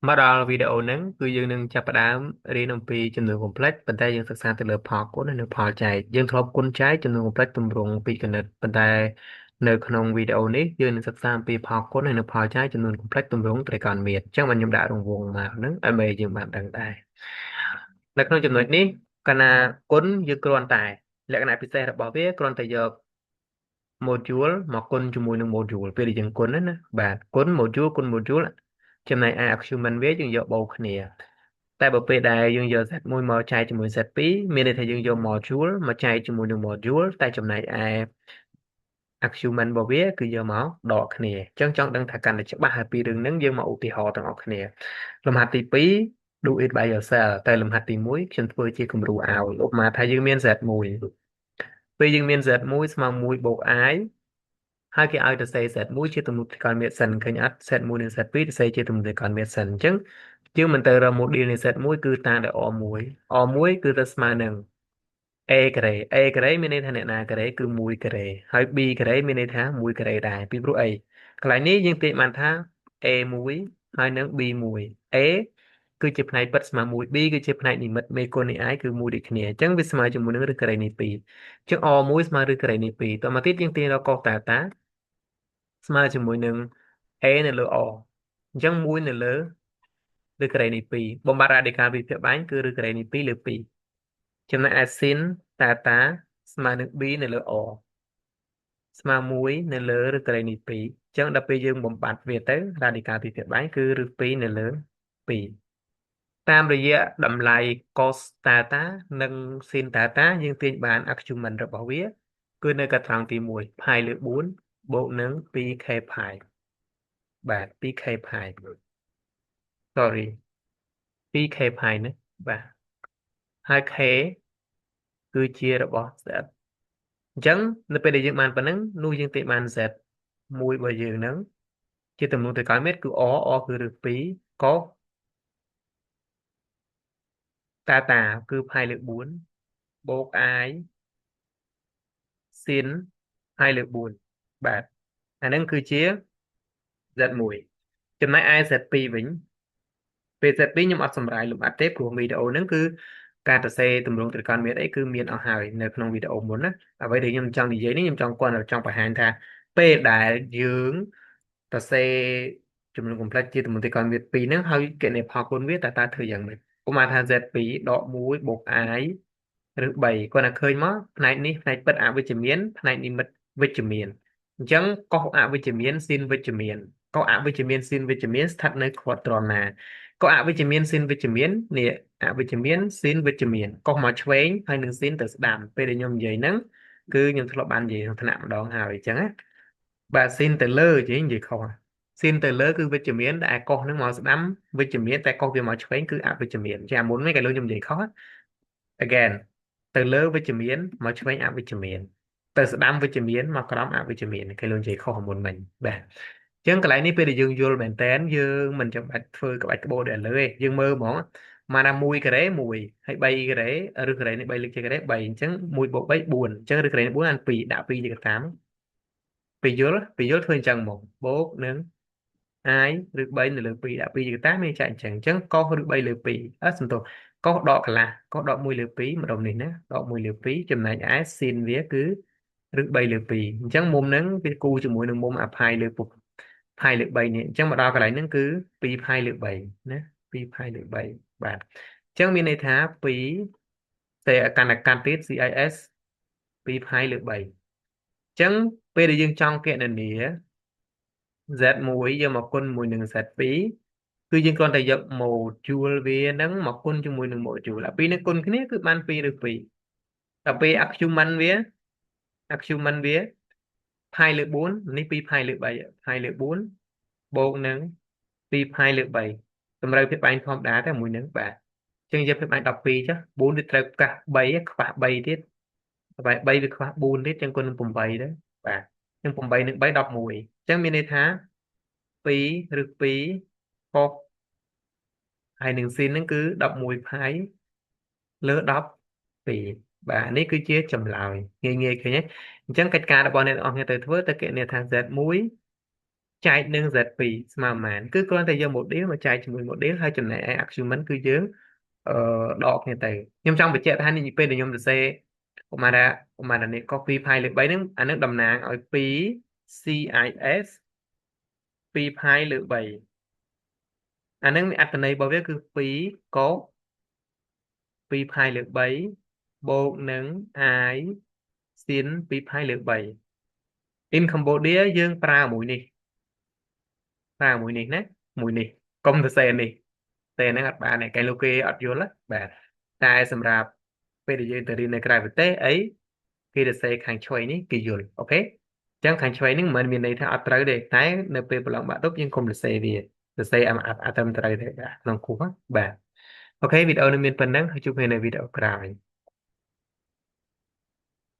មកដល់វីដេអូហ្នឹងគឺយើងនឹងចាប់ផ្ដើមរៀនអំពីចំនួន complex ប៉ុន្តែយើងសិក្សាទៅលើផលគុណនិងផលចែកយើងធ្លាប់គុណចែកចំនួន complex ទម្រង់ពីគណិតប៉ុន្តែនៅក្នុងវីដេអូនេះយើងនឹងសិក្សាអំពីផលគុណនិងផលចែកចំនួន complex ទម្រង់ត្រីកោណមាត្រអញ្ចឹងបានខ្ញុំដាក់រង្វង់មកហ្នឹងឲ្យមេយើងបានដឹងដែរនៅក្នុងចំណុចនេះកាលណាគុណយើងគ្រាន់តែលក្ខណៈពិសេសរបស់វាគ្រាន់តែយក module មកគុណជាមួយនឹង module ពេលដែលយើងគុណណាបាទគុណ module គុណ module ចំណែកឯ argument វាយើងយកបូកគ្នាតែបើពេលដែលយើងយក Z1 មកចែកជាមួយ Z2 មានន័យថាយើងយក module មកចែកជាមួយនឹង module តែចំណែកឯ argument របស់វាគឺយកមកដកគ្នាអញ្ចឹងចង់ដឹងថាកាន់តែច្បាស់ហើយពីរឿងហ្នឹងយើងមកឧទាហរណ៍ទាំងអស់គ្នាលំហាត់ទី2 do it by yourself តែលំហាត់ទី1ខ្ញុំធ្វើជាគំរូឲ្យឧបមាថាយើងមាន Z1 ពេលយើងមាន Z1 ស្មើ1បូក i ហើយគេឲ្យទៅសេ Z1 ជាទំនុកទីកោណមាត្រសិនឃើញអត់ Z1 និង Z2 ទៅសេជាទំនុកទីកោណមាត្រសិនអញ្ចឹងយើងមិនទៅរក module នៃ Z1 គឺតាមតែ R1 R1 គឺទៅស្មើនឹង A ការ៉េ A ការ៉េមានន័យថាអ្នកណាការ៉េគឺ1ការ៉េហើយ B ការ៉េមានន័យថា1ការ៉េដែរពីព្រោះអីកន្លែងនេះយើងទាញបានថា A1 ហើយនឹង B1 A គឺជាផ្នែកពិតស្មើ1 B គឺជាផ្នែកនិមិត្តមេគុណនៃ i គឺ1ដូចគ្នាអញ្ចឹងវាស្មើជាមួយនឹងឫសការ៉េនៃ2អញ្ចឹង R1 ស្មើឫសការ៉េនៃ2តមកទៀតយើងទាញរកកុសតាតាស្មើជាមួយនឹង A នៅលើ R អញ្ចឹង1នៅលើឬការ៉េនៃ2បំបត្តិរ៉ាឌីកាល់វិភាគបែនគឺឬការ៉េនៃ2លើ2ចំណែកឯ sin តាតាស្មើនឹង b នៅលើ r ស្មើ1នៅលើឬការ៉េនៃ2អញ្ចឹងដល់ពេលយើងបំបត្តិវាទៅរ៉ាឌីកាល់វិភាគបែនគឺឬ2នៅលើ2តាមរយៈតម្លៃ cos តាតានិង sin តាតាយើងទាញបាន argument របស់វាគឺនៅកត្រង់ទី1 pi លើ4បូកនឹង 2k pi បាទ 2k pi sorry 2k pi ណាបាទហើយ k គឺជារបស់ z អញ្ចឹងនៅពេលដែលយើងបានប៉ុណ្ណឹងនោះយើងទាញបាន z មួយរបស់យើងហ្នឹងជាទំនួលទៅក្រោយមេតគឺ r គឺឬ2កុសតាគឺ pi លើ4បូក i sin pi លើ4បាទអាហ្នឹងគឺជា z1 ចំណែកឯ z2 វិញពេល Z2 ខ្ញុំអត់សម្រាយលម្អិតទេព្រោះវីដេអូហ្នឹងគឺការសរសេរទម្រង់ត្រិកោណមាត្រអីគឺមានអស់ហើយនៅក្នុងវីដេអូមុនណាអ្វីដែលខ្ញុំចង់និយាយនេះខ្ញុំចង់បង្ហាញថាពេលដែលយើងសរសេរចំនួន complex ជាទម្រង់ត្រិកោណមាត្រ2ហ្នឹងហើយគណនាផលគុណវាតើធ្វើយ៉ាងម៉េចឧបមាថា Z2 ដក1បូក i ឬ3គាត់តែឃើញមកផ្នែកនេះផ្នែកពិតអវិជ្ជមានផ្នែកនិមិត្តវិជ្ជមានអញ្ចឹងកុសអវិជ្ជមានស៊ីនវិជ្ជមានកុសអវិជ្ជមានស៊ីនវិជ្ជមានស្ថិតនៅក្របត្រង់ណាក៏អវិជ្ជមានស៊ីនវិជ្ជមាននេះអវិជ្ជមានស៊ីនវិជ្ជមានកុសមកឆ្វេងហើយនឹងស៊ីនទៅស្ដាំពេលដែលខ្ញុំនិយាយហ្នឹងគឺខ្ញុំធ្លាប់បាននិយាយក្នុងថ្នាក់ម្ដងហើយអញ្ចឹងណាបាទស៊ីនទៅលើនិយាយខុសស៊ីនទៅលើគឺវិជ្ជមានតែកុសហ្នឹងមកស្ដាំវិជ្ជមានតែកុសវាមកឆ្វេងគឺអវិជ្ជមានចាមុននេះក៏លោកខ្ញុំនិយាយខុស again ទៅលើវិជ្ជមានមកឆ្វេងអវិជ្ជមានទៅស្ដាំវិជ្ជមានមកក្រោមអវិជ្ជមានគេលោកនិយាយខុសមុនមិញបាទអញ្ចឹងកន្លែងនេះពេលដែលយើងយល់មែនតើយើងមិនចាំបាច់ធ្វើក្បាច់ក្បូរដែលលើទេយើងមើលហ្មងមកណា1ការ៉េ1ហើយ3ការ៉េឬការ៉េនេះ3លេខជាការ៉េ3អញ្ចឹង1បូក3 4អញ្ចឹងឬការ៉េនេះ4អាន2ដាក់2ជាកតាពេលយល់ធ្វើអញ្ចឹងមកបូកនឹង i ឬ3នៅលើ2ដាក់2ជាកតាមានចែកអញ្ចឹងកុសឬ3លើ2សំទោសកុសដកកន្លះកុសដក1លើ2ម្ដុំនេះណាដក1លើ2ចំណែកឯ sin វាគឺឬ3លើ2អញ្ចឹងមុំហ្នឹងវាគូជាមួយនឹងមុំអផាយលើពុកផាយលើ3នេះអញ្ចឹងមកដល់កន្លែងហ្នឹងគឺ2ផាយលើ3ណា2ផាយលើ3បាទអញ្ចឹងមានន័យថា2តែកាន់ទៀត CIS 2ផាយលើ3អញ្ចឹងពេលដែលយើងចង់គណនា Z1 យកមកគុណមួយនឹង Z2 គឺយើងគ្រាន់តែយក module វាហ្នឹងមកគុណជាមួយនឹង module អាពីរនេះគុណគ្នាគឺបាន2ឬ2ដល់ពេល argument វា pi លើ4នេះ2 pi លើ3 pi លើ4បូកនឹង2 pi លើ3តម្រូវភាពបែងធម្មតាតែមួយនឹងបាទអញ្ចឹងយកភាពបែង12ចុះ4វាត្រូវផ្កាស3ខ្វះ3ទៀតបែរ3វាខ្វះ4ទៀតអញ្ចឹងគុណនឹង8ទៅបាទអញ្ចឹង8នឹង3 11អញ្ចឹងមានន័យថា2ឬ2កុសហើយនឹងស៊ីនហ្នឹងគឺ11ផាយលើ12បាទនេះគឺជាចម្លើយងាយឃើញទេអញ្ចឹងកិច្ចការរបស់អ្នកទាំងអស់គ្នាទៅធ្វើទៅគណនាថា Z1 ចែកនឹង Z2 ស្មើប៉ុន្មានគឺគ្រាន់តែយក model មកចែកជាមួយ model ហើយចំណែកឯ argument គឺយើងអឺដកគ្នាទៅខ្ញុំចង់បញ្ជាក់ថានេះពេលដែលខ្ញុំសរសេរកុមារនេះ copy ផាយលើ3ហ្នឹងអានឹងតំណាងឲ្យ2 CIS 2 ផាយលើ3អានឹងអត្ថន័យរបស់វាគឺ2កុស2ផាយលើ3បូកនឹង I សៀន2ផាយលើ3 in Cambodia យើងប្រើមួយនេះណាមួយនេះកុំទៅសេនេះតែហ្នឹងអត់បានទេកែលោកគេអត់យល់ណាបាទតែសម្រាប់ពេលដែលយើងទៅរៀននៅក្រៅប្រទេសអីគេទៅសេខាងឆ្វេងនេះគេយល់អូខេអញ្ចឹងខាងឆ្វេងហ្នឹងមិនមែនមានន័យថាអត់ត្រូវទេតែនៅពេលប្រឡងបាក់ឌុបយើងកុំទៅសេវាទៅសេអត់ត្រឹមត្រូវទេបាទក្នុងគូសបាទអូខេវីដេអូនេះមានប៉ុណ្ណឹងហើយជួបគ្នានៅវីដេអូក្រោយ